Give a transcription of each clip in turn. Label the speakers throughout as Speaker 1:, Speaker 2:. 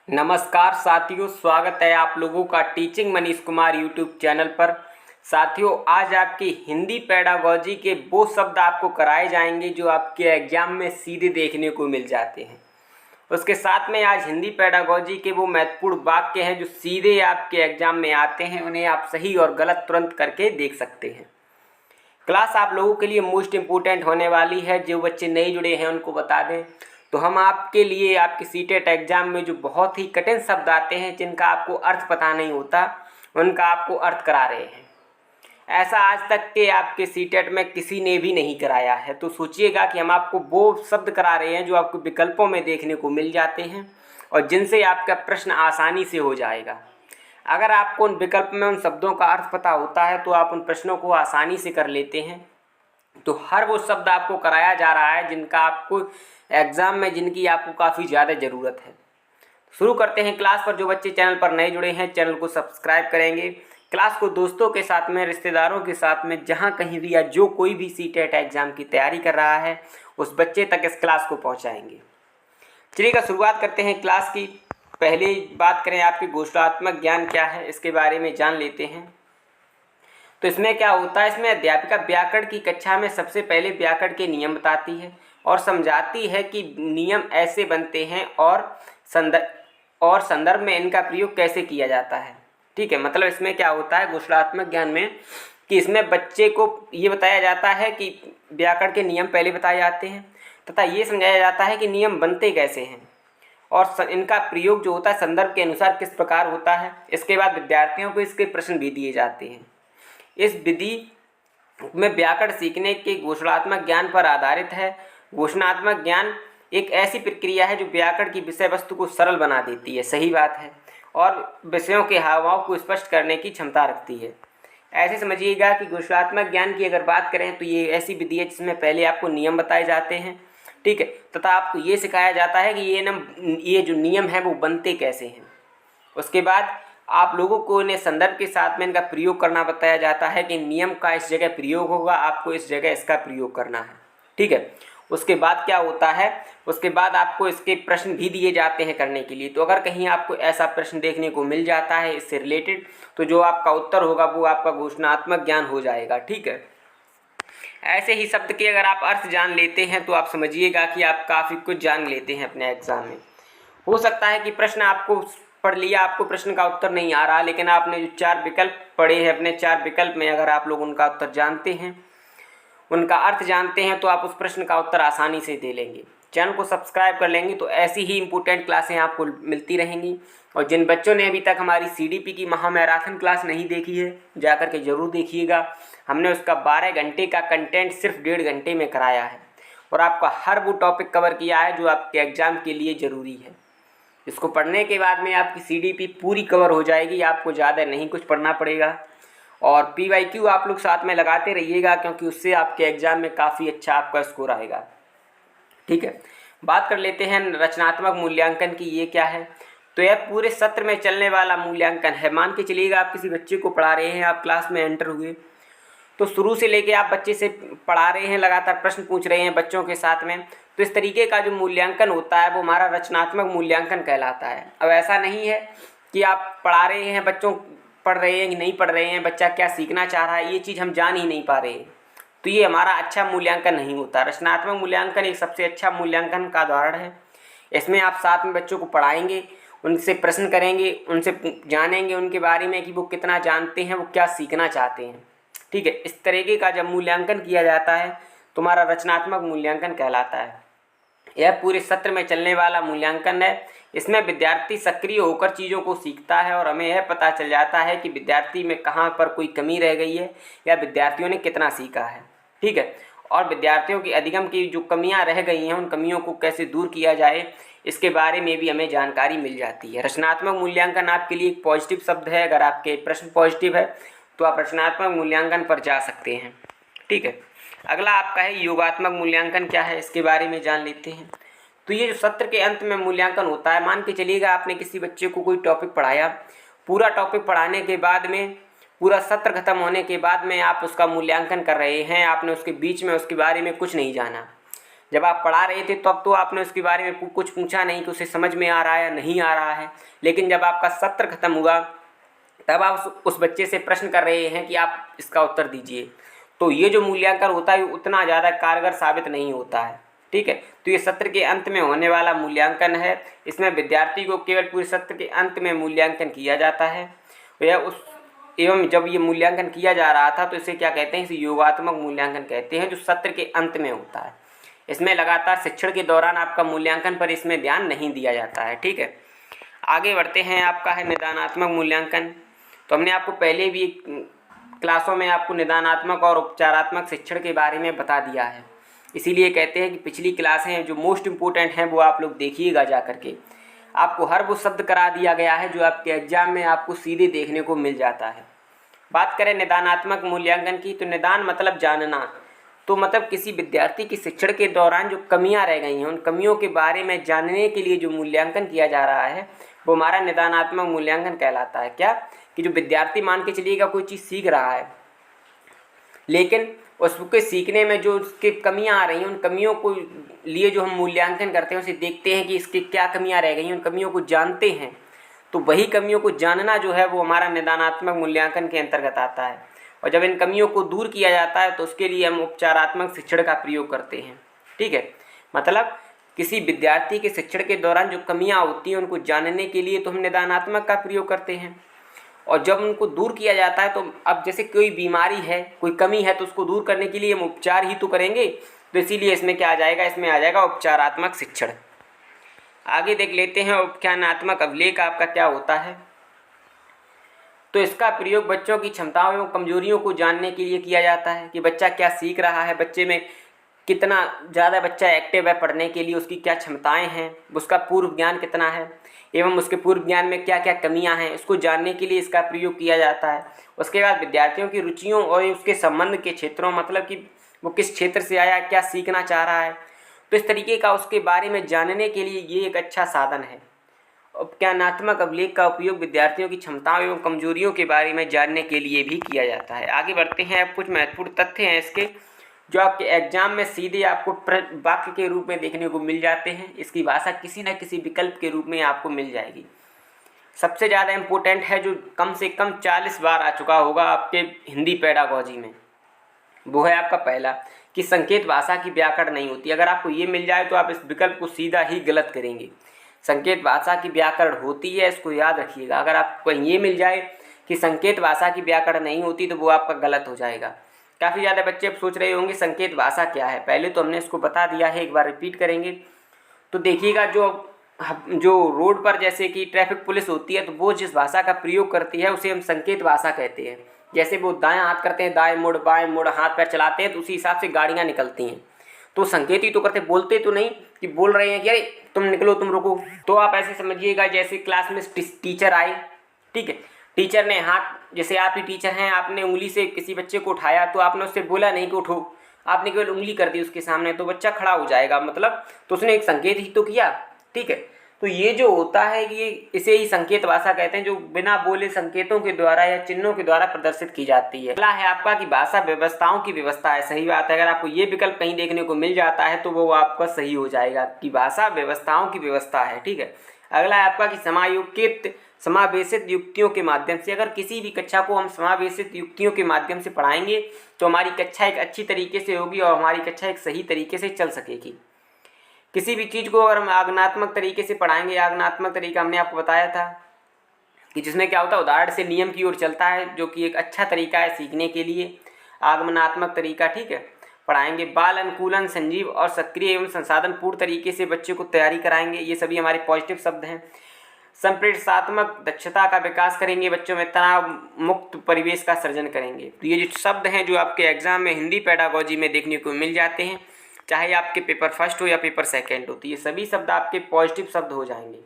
Speaker 1: नमस्कार साथियों, स्वागत है आप लोगों का teaching Manish Kumar YouTube channel पर। साथियों, आज आपकी हिंदी पेडागोजी के वो शब्द आपको कराए जाएंगे जो आपके एग्जाम में सीधे देखने को मिल जाते हैं। उसके साथ में आज हिंदी पेडागोजी के वो महत्वपूर्ण वाक्य हैं जो सीधे आपके एग्जाम में आते हैं, उन्हें आप सही और गलत तुरंत करके देख सकते हैं। क्लास आप लोगों के लिए मोस्ट इम्पोर्टेंट होने वाली है। जो बच्चे नए जुड़े हैं उनको बता दें तो हम आपके लिए आपके सीटेट एग्ज़ाम में जो बहुत ही कठिन शब्द आते हैं, जिनका आपको अर्थ पता नहीं होता, उनका आपको अर्थ करा रहे हैं। ऐसा आज तक के आपके सीटेट में किसी ने भी नहीं कराया है। तो सोचिएगा कि हम आपको वो शब्द करा रहे हैं जो आपको विकल्पों में देखने को मिल जाते हैं और जिनसे आपका प्रश्न आसानी से हो जाएगा। अगर आपको उन विकल्प में उन शब्दों का अर्थ पता होता है तो आप उन प्रश्नों को आसानी से कर लेते हैं। तो हर वो शब्द आपको कराया जा रहा है जिनका आपको एग्ज़ाम में, जिनकी आपको काफ़ी ज़्यादा ज़रूरत है। शुरू करते हैं क्लास पर। जो बच्चे चैनल पर नए जुड़े हैं, चैनल को सब्सक्राइब करेंगे। क्लास को दोस्तों के साथ में, रिश्तेदारों के साथ में, जहाँ कहीं भी या जो कोई भी सीटेट एग्ज़ाम की तैयारी कर रहा है उस बच्चे तक इस क्लास को पहुँचाएँगे। चलिएगा, शुरुआत करते हैं क्लास की। पहले बात करें आपके घोषणात्मक ज्ञान क्या है, इसके बारे में जान लेते हैं। तो इसमें क्या होता है, इसमें अध्यापिका व्याकरण की कक्षा में सबसे पहले व्याकरण के नियम बताती है और समझाती है कि नियम ऐसे बनते हैं और संदर्भ में इनका प्रयोग कैसे किया जाता है। ठीक है, मतलब इसमें क्या होता है घोषणात्मक ज्ञान में कि इसमें बच्चे को ये बताया जाता है कि व्याकरण के नियम पहले बताए जाते हैं तथा ये समझाया जाता है कि नियम बनते कैसे हैं और इनका प्रयोग जो होता है संदर्भ के अनुसार किस प्रकार होता है। इसके बाद विद्यार्थियों को इसके प्रश्न भी दिए जाते हैं। इस विधि में व्याकरण सीखने के घोषणात्मक ज्ञान पर आधारित है। घोषणात्मक ज्ञान एक ऐसी प्रक्रिया है जो व्याकरण की विषय वस्तु को सरल बना देती है, सही बात है, और विषयों के हाव भाव को स्पष्ट करने की क्षमता रखती है। ऐसे समझिएगा कि घोषणात्मक ज्ञान की अगर बात करें तो ये ऐसी विधि है जिसमें पहले आपको नियम बताए जाते हैं, ठीक है, तथा आपको ये सिखाया जाता है कि ये जो नियम है वो बनते कैसे हैं। उसके बाद आप लोगों को इन्हें संदर्भ के साथ में इनका प्रयोग करना बताया जाता है कि नियम का इस जगह प्रयोग होगा, आपको इस जगह इसका प्रयोग करना है। ठीक है, उसके बाद क्या होता है, उसके बाद आपको इसके प्रश्न भी दिए जाते हैं करने के लिए। तो अगर कहीं आपको ऐसा प्रश्न देखने को मिल जाता है इससे रिलेटेड, तो जो आपका उत्तर होगा वो आपका घोषणात्मक ज्ञान हो जाएगा। ठीक है, ऐसे ही शब्द के अगर आप अर्थ जान लेते हैं तो आप समझिएगा कि आप काफ़ी कुछ जान लेते हैं अपने एग्जाम में। हो सकता है कि प्रश्न आपको पढ़ लिया, आपको प्रश्न का उत्तर नहीं आ रहा, लेकिन आपने जो 4 विकल्प पढ़े हैं, अपने 4 विकल्प में अगर आप लोग उनका उत्तर जानते हैं, उनका अर्थ जानते हैं, तो आप उस प्रश्न का उत्तर आसानी से दे लेंगे। चैनल को सब्सक्राइब कर लेंगे तो ऐसी ही इम्पोर्टेंट क्लासें आपको मिलती रहेंगी। और जिन बच्चों ने अभी तक हमारी CDP की महा मैराथन क्लास नहीं देखी है, जाकर के ज़रूर देखिएगा। हमने उसका 12 घंटे का कंटेंट सिर्फ 1.5 घंटे में कराया है और आपका हर वो टॉपिक कवर किया है जो आपके एग्ज़ाम के लिए ज़रूरी है। इसको पढ़ने के बाद में आपकी CDP पूरी कवर हो जाएगी, आपको ज़्यादा नहीं कुछ पढ़ना पड़ेगा। और PYQ आप लोग साथ में लगाते रहिएगा क्योंकि उससे आपके एग्ज़ाम में काफ़ी अच्छा आपका स्कोर आएगा। ठीक है, बात कर लेते हैं रचनात्मक मूल्यांकन की। ये क्या है, तो यह पूरे सत्र में चलने वाला मूल्यांकन है। मान के चलिएगा आप किसी बच्चे को पढ़ा रहे हैं, आप क्लास में एंटर हुए, तो शुरू से लेके आप बच्चे से पढ़ा रहे हैं, लगातार प्रश्न पूछ रहे हैं बच्चों के साथ में। तो इस तरीके का जो मूल्यांकन होता है वो हमारा रचनात्मक मूल्यांकन कहलाता है। अब ऐसा नहीं है कि आप पढ़ा रहे हैं, बच्चों पढ़ रहे हैं कि नहीं पढ़ रहे हैं, बच्चा क्या सीखना चाह रहा है, ये चीज़ हम जान ही नहीं पा रहे हैं, तो ये हमारा अच्छा मूल्यांकन नहीं होता। रचनात्मक मूल्यांकन एक सबसे अच्छा मूल्यांकन का उदाहरण है। इसमें आप साथ में बच्चों को पढ़ाएंगे, उनसे प्रश्न करेंगे, उनसे जानेंगे उनके बारे में कि वो कितना जानते हैं, वो क्या सीखना चाहते हैं। ठीक है, इस तरीके का जब मूल्यांकन किया जाता है तो हमारा रचनात्मक मूल्यांकन कहलाता है। यह पूरे सत्र में चलने वाला मूल्यांकन है। इसमें विद्यार्थी सक्रिय होकर चीज़ों को सीखता है और हमें यह पता चल जाता है कि विद्यार्थी में कहाँ पर कोई कमी रह गई है या विद्यार्थियों ने कितना सीखा है। ठीक है, और विद्यार्थियों की अधिगम की जो कमियाँ रह गई हैं उन कमियों को कैसे दूर किया जाए, इसके बारे में भी हमें जानकारी मिल जाती है। रचनात्मक मूल्यांकन आपके लिए एक पॉजिटिव शब्द है। अगर आपके प्रश्न पॉजिटिव है तो आप रचनात्मक मूल्यांकन पर जा सकते हैं। ठीक है, अगला आपका है योगात्मक मूल्यांकन क्या है, इसके बारे में जान लेते हैं। तो ये जो सत्र के अंत में मूल्यांकन होता है, मान के चलिएगा आपने किसी बच्चे को कोई टॉपिक पढ़ाया, पूरा टॉपिक पढ़ाने के बाद में, पूरा सत्र खत्म होने के बाद में आप उसका मूल्यांकन कर रहे हैं, आपने उसके बीच में उसके बारे में कुछ नहीं जाना, जब आप पढ़ा रहे थे तब तो आपने उसके बारे में कुछ पूछा नहीं कि उसे समझ में आ रहा है या नहीं आ रहा है, लेकिन जब आपका सत्र खत्म हुआ तब आप उस बच्चे से प्रश्न कर रहे हैं कि आप इसका उत्तर दीजिए। तो ये जो मूल्यांकन होता है उतना ज़्यादा कारगर साबित नहीं होता है, ठीक है। तो ये सत्र के अंत में होने वाला मूल्यांकन है। इसमें विद्यार्थी को केवल पूरे सत्र के अंत में मूल्यांकन किया जाता है। एवं जब ये मूल्यांकन किया जा रहा था तो इसे क्या कहते हैं, इसे योगात्मक मूल्यांकन कहते हैं, जो सत्र के अंत में होता है। इसमें लगातार शिक्षण के दौरान आपका मूल्यांकन पर इसमें ध्यान नहीं दिया जाता है, ठीक है। आगे बढ़ते हैं, आपका है निदानात्मक मूल्यांकन। तो हमने आपको पहले भी क्लासों में आपको निदानात्मक और उपचारात्मक शिक्षण के बारे में बता दिया है, इसीलिए कहते हैं कि पिछली क्लासें जो मोस्ट इम्पोर्टेंट हैं वो आप लोग देखिएगा जा करके। आपको हर वो शब्द करा दिया गया है जो आपके एग्जाम में आपको सीधे देखने को मिल जाता है। बात करें निदानात्मक मूल्यांकन की, तो निदान मतलब जानना, तो मतलब किसी विद्यार्थी की शिक्षण के दौरान जो कमियां रह गई हैं उन कमियों के बारे में जानने के लिए जो मूल्यांकन किया जा रहा है वो हमारा निदानात्मक मूल्यांकन कहलाता है। क्या कि जो विद्यार्थी मान के चलिएगा कोई चीज़ सीख रहा है, लेकिन उसके सीखने में जो उसकी कमियां आ रही हैं उन कमियों को लिए जो हम मूल्यांकन करते हैं उसे देखते हैं कि इसकी क्या कमियां रह गई हैं, उन कमियों को जानते हैं। तो वही कमियों को जानना जो है वो हमारा निदानात्मक मूल्यांकन के अंतर्गत आता है। और जब इन कमियों को दूर किया जाता है तो उसके लिए हम उपचारात्मक शिक्षण का प्रयोग करते हैं, ठीक है। मतलब किसी विद्यार्थी के शिक्षण के दौरान जो कमियां होती हैं उनको जानने के लिए तो हम निदानात्मक का प्रयोग करते हैं। और जब उनको दूर किया जाता है तो अब जैसे कोई बीमारी है, कोई कमी है, तो उसको दूर करने के लिए हम उपचार ही तो करेंगे, तो इसीलिए इसमें क्या आ जाएगा, इसमें आ जाएगा उपचारात्मक शिक्षण। आगे देख लेते हैं उपख्यानात्मक अभिलेख आपका क्या होता है। तो इसका प्रयोग बच्चों की क्षमताओं एवं कमजोरियों को जानने के लिए किया जाता है कि बच्चा क्या सीख रहा है, बच्चे में कितना ज़्यादा बच्चा एक्टिव है पढ़ने के लिए, उसकी क्या क्षमताएं हैं, उसका पूर्व ज्ञान कितना है एवं उसके पूर्व ज्ञान में क्या क्या कमियां हैं, इसको जानने के लिए इसका प्रयोग किया जाता है। उसके बाद विद्यार्थियों की रुचियों और उसके संबंध के क्षेत्रों, मतलब कि वो किस क्षेत्र से आया, क्या सीखना चाह रहा है, तो इस तरीके का उसके बारे में जानने के लिए ये एक अच्छा साधन है। उपख्यानात्मक अभिलेख का उपयोग विद्यार्थियों की क्षमताओं एवं कमजोरियों के बारे में जानने के लिए भी किया जाता है। आगे बढ़ते हैं, अब कुछ महत्वपूर्ण तथ्य हैं इसके जो आपके एग्जाम में सीधे आपको वाक्य के रूप में देखने को मिल जाते हैं। इसकी भाषा किसी न किसी विकल्प के रूप में आपको मिल जाएगी। सबसे ज़्यादा इम्पोर्टेंट है जो कम से कम 40 बार आ चुका होगा आपके हिंदी पेडागॉजी में, वो है आपका पहला कि संकेत भाषा की व्याकरण नहीं होती। अगर आपको ये मिल जाए तो आप इस विकल्प को सीधा ही गलत करेंगे। संकेत भाषा की व्याकरण होती है, इसको याद रखिएगा। अगर आपको ये मिल जाए कि संकेत भाषा की व्याकरण नहीं होती तो वो आपका गलत हो जाएगा। काफ़ी ज़्यादा बच्चे अब सोच रहे होंगे संकेत भाषा क्या है, पहले तो हमने इसको बता दिया है, एक बार रिपीट करेंगे तो देखिएगा। जो रोड पर जैसे कि ट्रैफिक पुलिस होती है तो वो जिस भाषा का प्रयोग करती है उसे हम संकेत भाषा कहते हैं। जैसे वो दायां हाथ करते हैं, दाएं मुड़ बाएं मुड़, हाथ पैर चलाते हैं, तो उसी हिसाब से गाड़ियाँ निकलती हैं। तो संकेत ही तो करते, बोलते तो नहीं कि बोल रहे हैं कि अरे तुम निकलो, तुम रुको। तो आप ऐसे समझिएगा जैसे क्लास में टीचर आए, ठीक है, टीचर ने हाथ, जैसे आप ही टीचर हैं, आपने उंगली से किसी बच्चे को उठाया तो आपने उससे बोला नहीं कि उठो, आपने केवल उंगली कर दी उसके सामने, तो बच्चा खड़ा हो जाएगा, मतलब तो उसने एक संकेत ही तो किया, ठीक है। तो ये जो होता है कि इसे ही संकेत भाषा कहते हैं, जो बिना बोले संकेतों के द्वारा या चिन्हों के द्वारा प्रदर्शित की जाती है। अगला है आपका कि भाषा व्यवस्थाओं की व्यवस्था है। सही बात है, अगर आपको ये विकल्प कहीं देखने को मिल जाता है तो वो आपका सही हो जाएगा कि भाषा व्यवस्थाओं की व्यवस्था है, ठीक है। अगला है आपका कि समावेशित युक्तियों के माध्यम से, अगर किसी भी कक्षा को हम समावेशित युक्तियों के माध्यम से पढ़ाएंगे तो हमारी कक्षा एक अच्छी तरीके से होगी और हमारी कक्षा एक सही तरीके से चल सकेगी। किसी भी चीज़ को अगर हम आगमनात्मक तरीके से पढ़ाएंगे, आगमनात्मक तरीका हमने आपको बताया था कि जिसमें क्या होता है, उदाहरण से नियम की ओर चलता है, जो कि एक अच्छा तरीका है सीखने के लिए, आगमनात्मक तरीका, ठीक है, पढ़ाएंगे। बाल अनुकूलन, संजीव और सक्रिय एवं संसाधन पूर्ण तरीके से बच्चे को तैयारी कराएंगे, ये सभी हमारे पॉजिटिव शब्द हैं। संप्रेषणात्मक दक्षता का विकास करेंगे, बच्चों में तनाव मुक्त परिवेश का सृजन करेंगे। तो ये जो शब्द हैं जो आपके एग्जाम में हिंदी पेडागॉजी में देखने को मिल जाते हैं, चाहे आपके पेपर फर्स्ट हो या पेपर सेकंड हो, तो ये सभी शब्द आपके पॉजिटिव शब्द हो जाएंगे,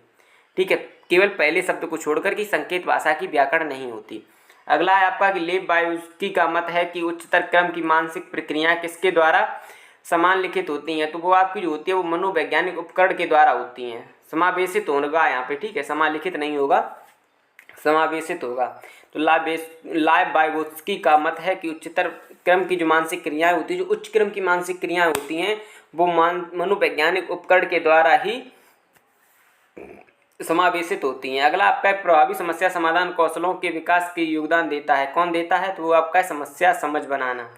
Speaker 1: ठीक है, केवल पहले शब्द को छोड़कर कि संकेत भाषा की व्याकरण नहीं होती। अगला है आपका कि लेव बायोस्की का मत है कि उच्चतर क्रम की मानसिक प्रक्रियाएं किसके द्वारा समान लिखित होती हैं, तो वो आपकी जो होती है वो मनोवैज्ञानिक उपकरण के द्वारा होती हैं। समावेशित होगा यहाँ पे, ठीक है, समालिखित नहीं होगा, समावेशित होगा। तो लेव बायोस्की का मत है कि उच्चतर क्रम की जो मानसिक क्रियाएं होती है, जो उच्च क्रम की मानसिक क्रियाएं होती हैं, वो मनोवैज्ञानिक उपकरण के द्वारा ही समावेशित होती हैं। अगला आपका प्रभावी समस्या समाधान कौशलों के विकास के योगदान देता है। कौन देता है? तो वो आपका समस्या समझ बनाना,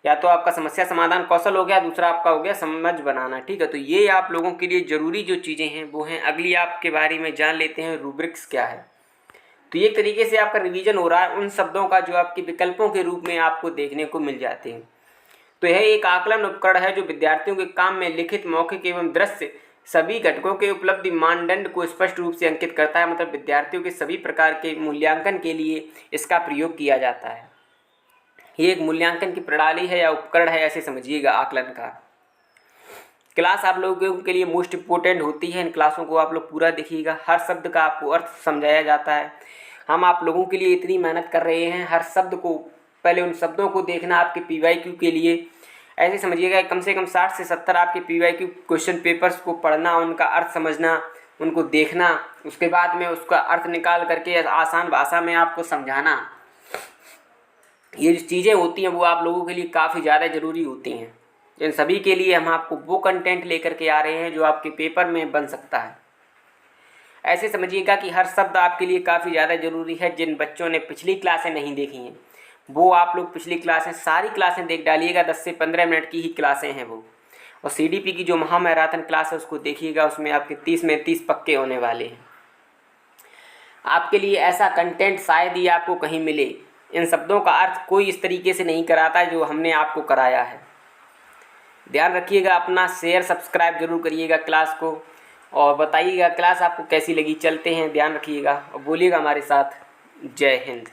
Speaker 1: या तो आपका समस्या समाधान कौशल हो गया, दूसरा आपका हो गया समझ बनाना। ठीक है, तो ये आप लोगों के लिए ज़रूरी जो चीज़ें हैं वो हैं। अगली आपके बारे में जान लेते हैं रूब्रिक्स क्या है। तो ये एक तरीके से आपका रिवीजन हो रहा है उन शब्दों का जो आपके विकल्पों के रूप में आपको देखने को मिल जाते हैं। तो यह एक आकलन उपकरण है जो विद्यार्थियों के काम में लिखित, मौखिक एवं दृश्य सभी घटकों के उपलब्धि मानदंड को स्पष्ट रूप से अंकित करता है। मतलब विद्यार्थियों के सभी प्रकार के मूल्यांकन के लिए इसका प्रयोग किया जाता है। ये एक मूल्यांकन की प्रणाली है या उपकरण है, ऐसे समझिएगा आकलन का। क्लास आप लोगों के लिए मोस्ट इम्पोर्टेंट होती है। इन क्लासों को आप लोग पूरा देखिएगा। हर शब्द का आपको अर्थ समझाया जाता है। हम आप लोगों के लिए इतनी मेहनत कर रहे हैं, हर शब्द को पहले उन शब्दों को देखना आपके PYQ के लिए। ऐसे समझिएगा कम से कम 60 से 70 आपके PYQ क्वेश्चन पेपर्स को पढ़ना, उनका अर्थ समझना, उनको देखना, उसके बाद में उसका अर्थ निकाल करके आसान भाषा में आपको समझाना। ये जो चीज़ें होती हैं वो आप लोगों के लिए काफ़ी ज़्यादा ज़रूरी होती हैं। इन सभी के लिए हम आपको वो कंटेंट लेकर के आ रहे हैं जो आपके पेपर में बन सकता है। ऐसे समझिएगा कि हर शब्द आपके लिए काफ़ी ज़्यादा ज़रूरी है। जिन बच्चों ने पिछली क्लासें नहीं देखी हैं वो आप लोग पिछली क्लासें सारी क्लासें देख डालिएगा। 10 से 15 मिनट की ही क्लासें हैं वो। और CDP की जो महामैराथन क्लास है उसको देखिएगा, उसमें आपके 30 में 30 पक्के होने वाले हैं। आपके लिए ऐसा कंटेंट शायद ही आपको कहीं मिले। इन शब्दों का अर्थ कोई इस तरीके से नहीं कराता जो हमने आपको कराया है। ध्यान रखिएगा अपना, शेयर सब्सक्राइब जरूर करिएगा क्लास को, और बताइएगा क्लास आपको कैसी लगी। चलते हैं, ध्यान रखिएगा और बोलिएगा हमारे साथ। जय हिंद।